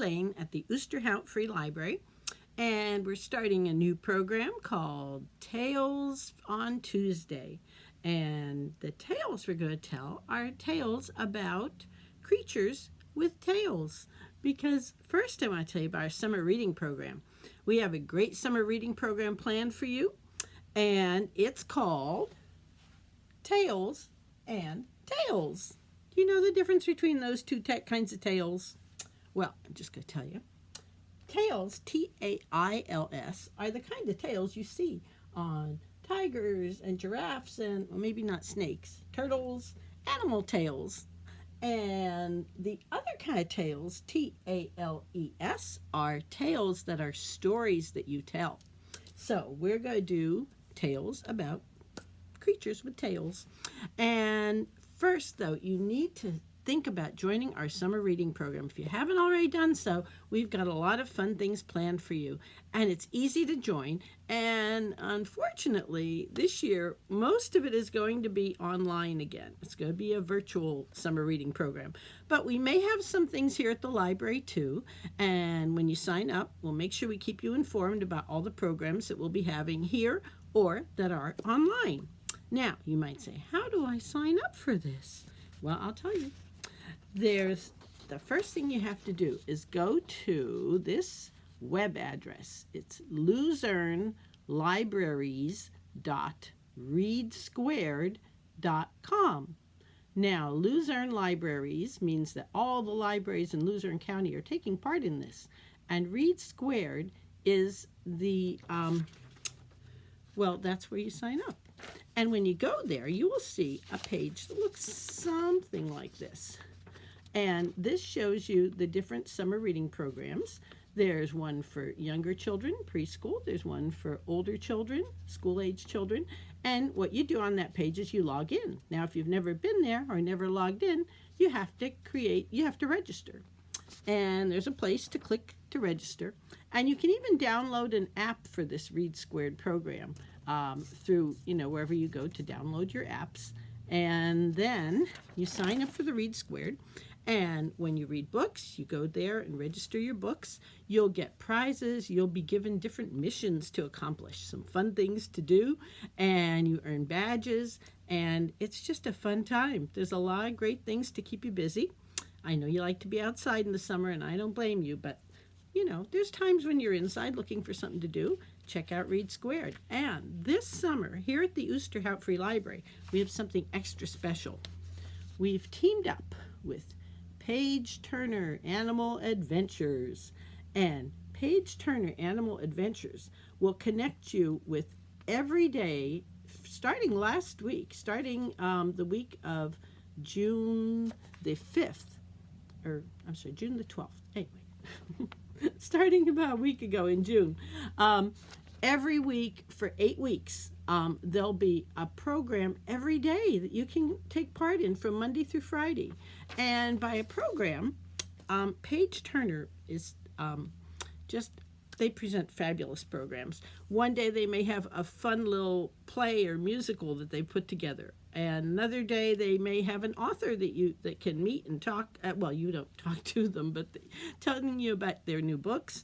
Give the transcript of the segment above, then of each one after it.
Elaine at the Oosterhout Free Library, and we're starting a new program called Tales on Tuesday. And the tales we're going to tell are tales about creatures with tails. Because first I want to tell you about our summer reading program. We have a great summer reading program planned for you, and it's called Tales and Tales. Do you know the difference between those two kinds of tales? Well, I'm just going to tell you. Tails, Tails, are the kind of tails you see on tigers and giraffes and, well, maybe not snakes, turtles, animal tails. And the other kind of tales, Tales, are tales that are stories that you tell. So we're going to do tales about creatures with tails. And first, though, you need to think about joining our summer reading program. If you haven't already done so, we've got a lot of fun things planned for you. And it's easy to join. And unfortunately, this year, most of it is going to be online again. It's going to be a virtual summer reading program. But we may have some things here at the library too. And when you sign up, we'll make sure we keep you informed about all the programs that we'll be having here or that are online. Now, you might say, how do I sign up for this? Well, I'll tell you. The first thing you have to do is go to this web address. It's luzernelibraries.readsquared.com. Now, Luzerne Libraries means that all the libraries in Luzerne County are taking part in this. And Read Squared is that's where you sign up. And when you go there, you will see a page that looks something like this. And this shows you the different summer reading programs. There's one for younger children, preschool. There's one for older children, school-age children. And what you do on that page is you log in. Now, if you've never been there or never logged in, you have to register. And there's a place to click to register. And you can even download an app for this Read Squared program through, wherever you go to download your apps. And then you sign up for the Read Squared. And when you read books, you go there and register your books. You'll get prizes. You'll be given different missions to accomplish, some fun things to do, and you earn badges. And it's just a fun time. There's a lot of great things to keep you busy. I know you like to be outside in the summer, and I don't blame you, but there's times when you're inside looking for something to do. Check out Read Squared. And this summer, here at the Oosterhout Free Library, we have something extra special. We've teamed up with Page Turner Animal Adventures. And Page Turner Animal Adventures will connect you with every day, starting last week, the week of June the 5th, June the 12th. Anyway, starting about a week ago in June. Every week for 8 weeks, there'll be a program every day that you can take part in from Monday through Friday. And by a program, Page Turner is they present fabulous programs. One day they may have a fun little play or musical that they put together. And another day they may have an author that can meet and talk. You don't talk to them, but telling you about their new books.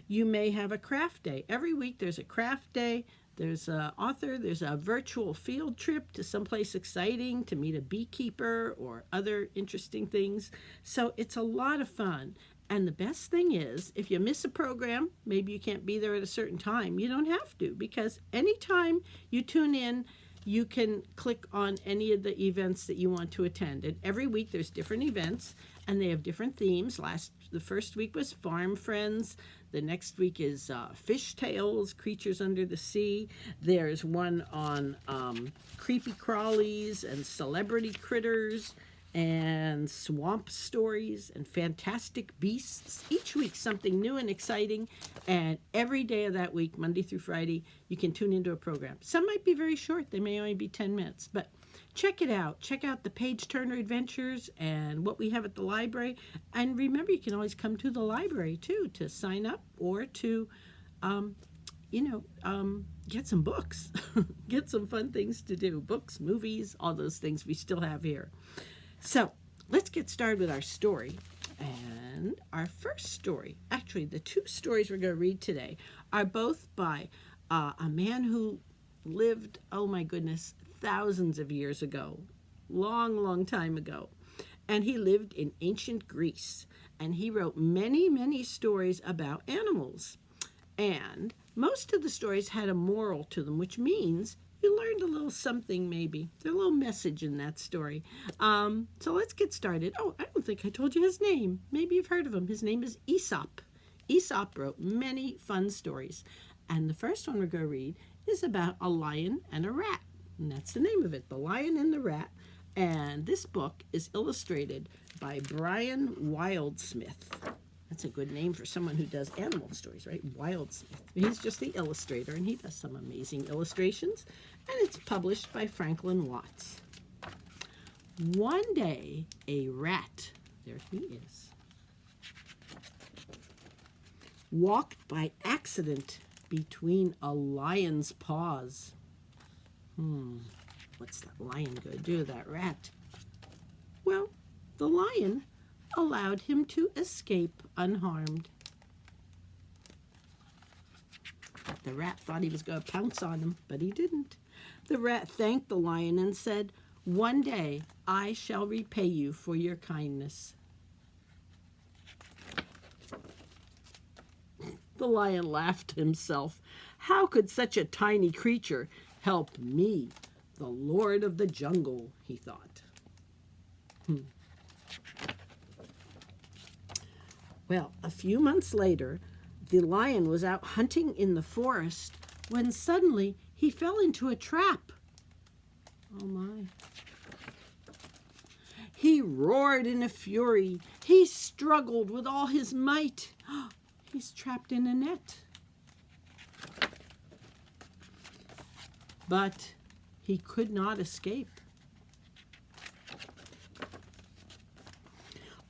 You may have a craft day. Every week there's a craft day. There's an author. There's a virtual field trip to someplace exciting to meet a beekeeper or other interesting things. So it's a lot of fun. And the best thing is, if you miss a program, maybe you can't be there at a certain time, you don't have to, because anytime you tune in, you can click on any of the events that you want to attend. And every week there's different events, and they have different themes. The first week was Farm Friends. The next week is Fish Tales, Creatures Under the Sea. There's one on creepy crawlies and celebrity critters and swamp stories and fantastic beasts. Each week something new and exciting, and every day of that week, Monday through Friday, you can tune into a program. Some might be very short. They may only be 10 minutes, but check it out. Check out the Page Turner Adventures and what we have at the library. And remember, you can always come to the library too to sign up or to get some books, get some fun things to do, books, movies, all those things we still have here. So let's get started with our story. And our first story, actually the two stories we're going to read today, are both by a man who lived, oh my goodness, thousands of years ago, long time ago. And he lived in ancient Greece. And he wrote many stories about animals. And most of the stories had a moral to them, which means you learned a little something maybe. There's a little message in that story. So let's get started. Oh, I don't think I told you his name. Maybe you've heard of him. His name is Aesop. Aesop wrote many fun stories. And the first one we're going to read is about a lion and a rat. And that's the name of it, The Lion and the Rat. And this book is illustrated by Brian Wildsmith. That's a good name for someone who does animal stories, right? Wildsmith. He's just the illustrator, and he does some amazing illustrations. And it's published by Franklin Watts. One day, a rat, there he is, walked by accident between a lion's paws. What's that lion going to do to that rat? Well, the lion allowed him to escape unharmed. The rat thought he was going to pounce on him, but he didn't. The rat thanked the lion and said, "One day I shall repay you for your kindness." The lion laughed to himself. How could such a tiny creature help me, the Lord of the jungle, he thought. Well, a few months later, the lion was out hunting in the forest when suddenly he fell into a trap. Oh my. He roared in a fury. He struggled with all his might. He's trapped in a net. But he could not escape.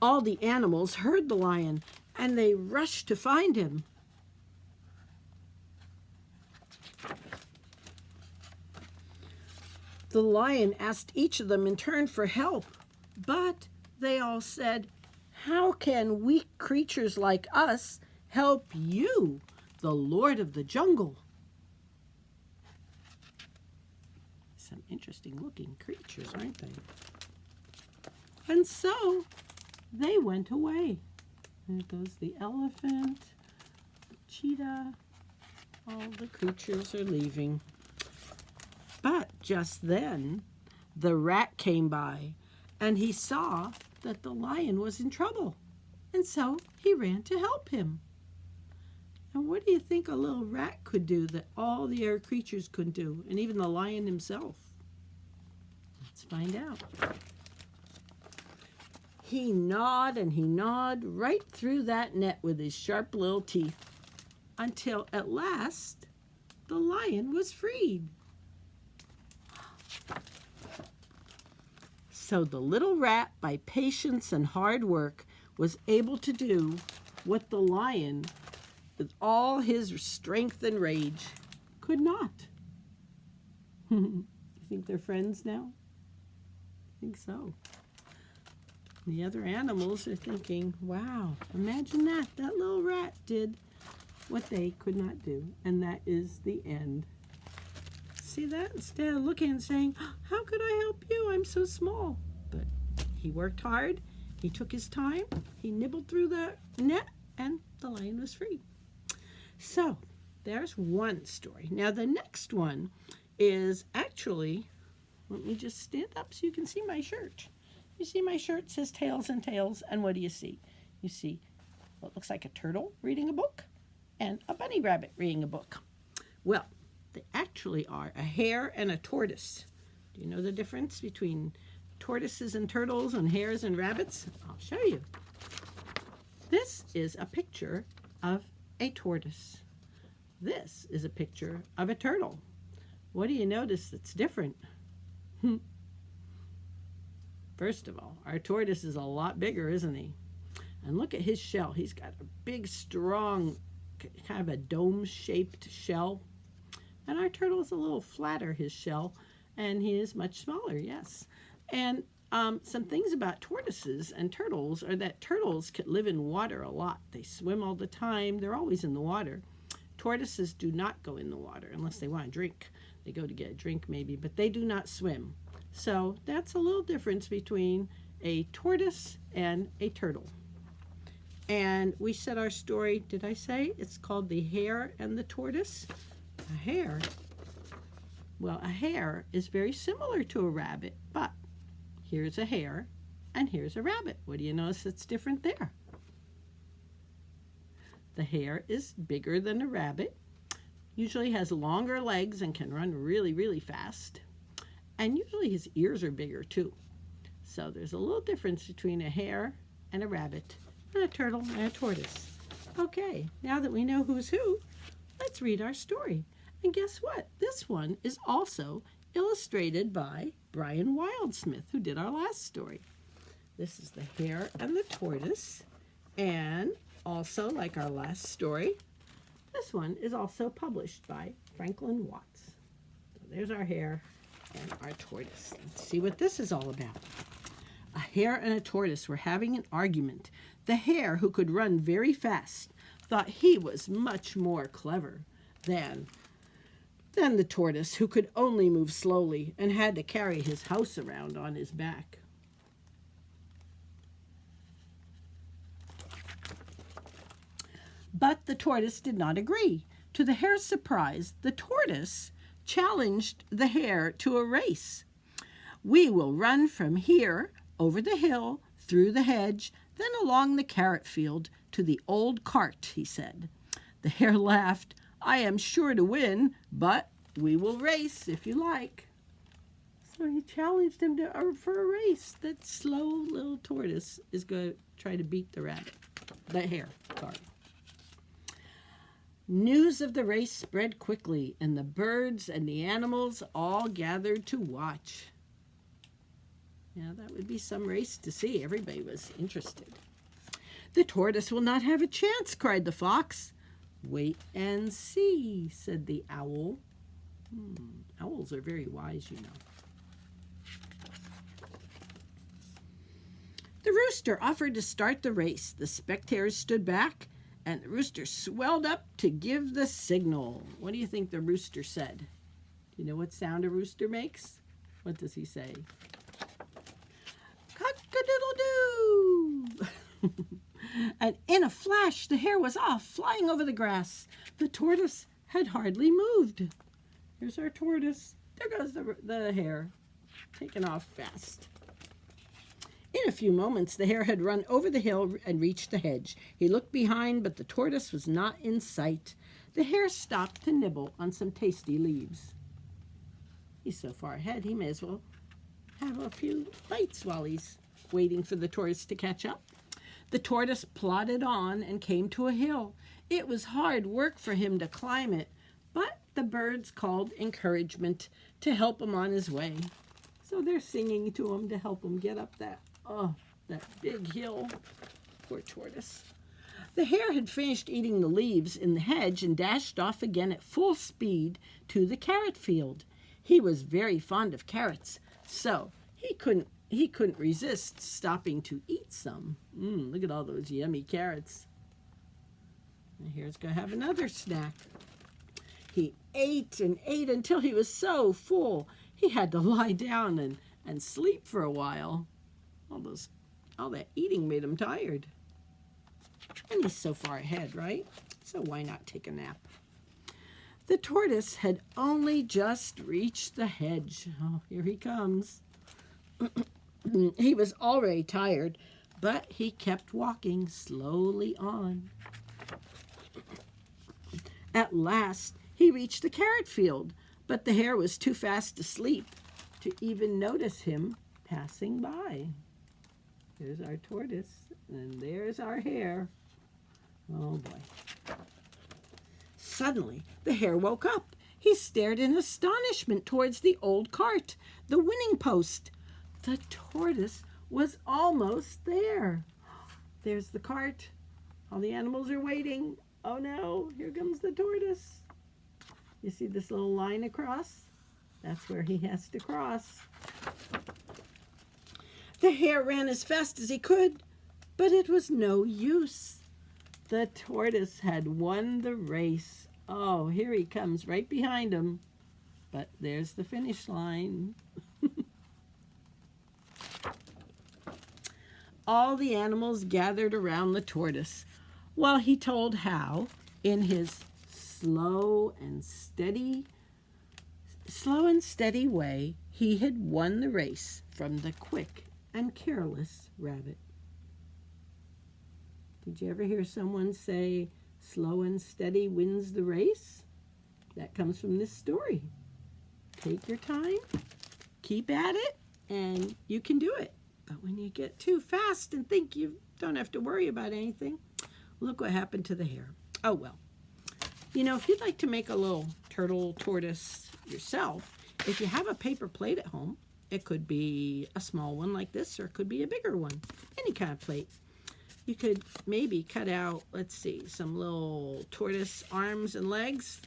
All the animals heard the lion, and they rushed to find him. The lion asked each of them in turn for help, but they all said, "How can weak creatures like us help you, the Lord of the jungle?" Some interesting looking creatures, aren't they? And so they went away. There goes the elephant, the cheetah, all the creatures are leaving. But just then, the rat came by, and he saw that the lion was in trouble. And so he ran to help him. And what do you think a little rat could do that all the other creatures couldn't do, and even the lion himself? Let's find out. He gnawed and he gnawed right through that net with his sharp little teeth until at last the lion was freed. So the little rat, by patience and hard work, was able to do what the lion, with all his strength and rage, could not. You think they're friends now? I think so. The other animals are thinking, wow, imagine that. That little rat did what they could not do. And that is the end. See that? Instead of looking and saying, how could I help you? I'm so small. But he worked hard. He took his time. He nibbled through the net, and the lion was free. So there's one story. Now the next one is actually, let me just stand up so you can see my shirt. You see my shirt? It says Tails and Tails, and what do you see? You see what looks like a turtle reading a book and a bunny rabbit reading a book. Well, they actually are a hare and a tortoise. Do you know the difference between tortoises and turtles and hares and rabbits? I'll show you. This is a picture of a tortoise. This is a picture of a turtle. What do you notice that's different? First of all, our tortoise is a lot bigger, isn't he? And look at his shell. He's got a big, strong, kind of a dome-shaped shell. And our turtle is a little flatter, his shell, and he is much smaller, yes. And Some things about tortoises and turtles are that turtles can live in water a lot. They swim all the time. They're always in the water. Tortoises do not go in the water unless they want to drink. They go to get a drink maybe, but they do not swim. So that's a little difference between a tortoise and a turtle. And we said our story, did I say? It's called The Hare and the Tortoise. A hare. Well, a hare is very similar to a rabbit, but here's a hare and here's a rabbit. What do you notice that's different there? The hare is bigger than the rabbit, usually has longer legs and can run really, really fast. And usually his ears are bigger too. So there's a little difference between a hare and a rabbit, and a turtle and a tortoise. Okay, now that we know who's who, let's read our story. And guess what? This one is also illustrated by Brian Wildsmith, who did our last story. This is The Hare and the Tortoise, and also, like our last story, this one is also published by Franklin Watts. So there's our hare and our tortoise. Let's see what this is all about. A hare and a tortoise were having an argument. The hare, who could run very fast, thought he was much more clever than the tortoise, who could only move slowly and had to carry his house around on his back. But the tortoise did not agree. To the hare's surprise, the tortoise challenged the hare to a race. "We will run from here, over the hill, through the hedge, then along the carrot field to the old cart," he said. The hare laughed. "I am sure to win, but we will race if you like." So he challenged him for a race. That slow little tortoise is going to try to beat the hare. Sorry. News of the race spread quickly, and the birds and the animals all gathered to watch. Yeah, that would be some race to see. Everybody was interested. "The tortoise will not have a chance," cried the fox. "Wait and see," said the owl. Owls are very wise, you know. The rooster offered to start the race. The spectators stood back, and the rooster swelled up to give the signal. What do you think the rooster said? Do you know what sound a rooster makes? What does he say? Cock-a-doodle-doo! And in a flash, the hare was off, flying over the grass. The tortoise had hardly moved. Here's our tortoise. There goes the hare, taking off fast. In a few moments, the hare had run over the hill and reached the hedge. He looked behind, but the tortoise was not in sight. The hare stopped to nibble on some tasty leaves. He's so far ahead, he may as well have a few bites while he's waiting for the tortoise to catch up. The tortoise plodded on and came to a hill. It was hard work for him to climb it, but the birds called encouragement to help him on his way. So they're singing to him to help him get up that big hill. Poor tortoise. The hare had finished eating the leaves in the hedge and dashed off again at full speed to the carrot field. He was very fond of carrots, so he couldn't resist stopping to eat some. Look at all those yummy carrots. And here's going to have another snack. He ate and ate until he was so full he had to lie down and sleep for a while. All that eating made him tired. And he's so far ahead, right? So why not take a nap? The tortoise had only just reached the hedge. Oh, here he comes. He was already tired, but he kept walking slowly on. At last, he reached the carrot field, but the hare was too fast asleep to even notice him passing by. There's our tortoise, and there's our hare. Oh, boy. Suddenly, the hare woke up. He stared in astonishment towards the old cart, the winning post. The tortoise was almost there. There's the cart. All the animals are waiting. Oh, no, here comes the tortoise. You see this little line across? That's where he has to cross. The hare ran as fast as he could, but it was no use. The tortoise had won the race. Oh, here he comes right behind him. But there's the finish line. All the animals gathered around the tortoise while he told how, in his slow and steady way, he had won the race from the quick and careless rabbit. Did you ever hear someone say, slow and steady wins the race? That comes from this story. Take your time, keep at it, and you can do it. But when you get too fast and think you don't have to worry about anything, look what happened to the hare. Oh, well. You know, if you'd like to make a little turtle tortoise yourself, if you have a paper plate at home, it could be a small one like this, or it could be a bigger one, any kind of plate. You could maybe cut out, let's see, some little tortoise arms and legs,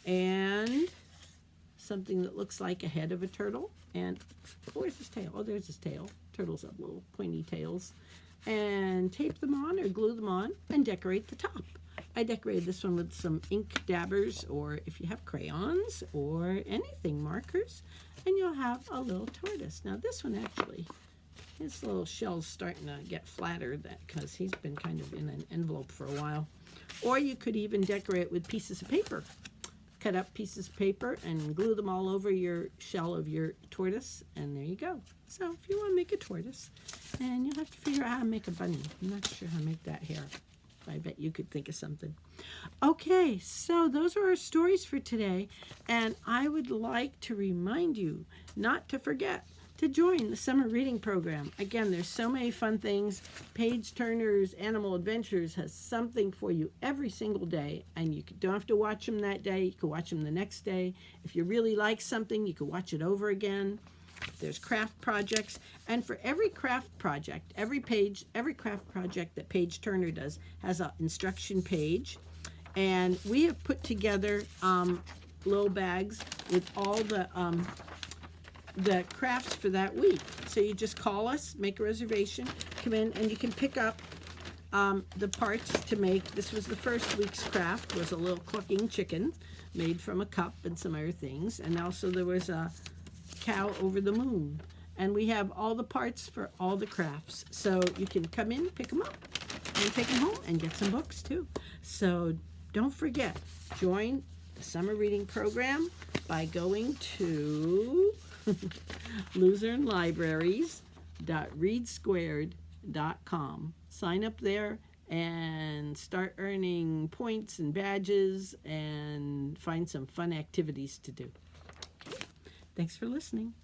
and something that looks like a head of a turtle. And where's his tail? Oh, there's his tail. Turtles have little pointy tails. And tape them on or glue them on and decorate the top. I decorated this one with some ink dabbers, or if you have crayons or anything, markers, and you'll have a little tortoise. Now this one actually, his little shell's starting to get flatter because he's been kind of in an envelope for a while. Or you could even decorate with pieces of paper. Cut up pieces of paper and glue them all over your shell of your tortoise, and there you go. So if you want to make a tortoise, and you'll have to figure out how to make a bunny. I'm not sure how to make that hair. I bet you could think of something. Okay, so those are our stories for today, and I would like to remind you not to forget to join the summer reading program. Again, there's so many fun things. Page Turner's Animal Adventures has something for you every single day, and you don't have to watch them that day. You can watch them the next day. If you really like something, you can watch it over again. There's craft projects, and for every craft project, every craft project that Page Turner does has an instruction page, and we have put together little bags with all the crafts for that week. So you just call us, make a reservation, come in, and you can pick up the parts to make. This was the first week's craft, was a little clucking chicken made from a cup and some other things, and also there was a cow over the moon, and we have all the parts for all the crafts, so you can come in, pick them up, and take them home and get some books too. So don't forget, join the summer reading program by going to LuzerneLibraries.readsquared.com. Sign up there and start earning points and badges and find some fun activities to do. Thanks for listening.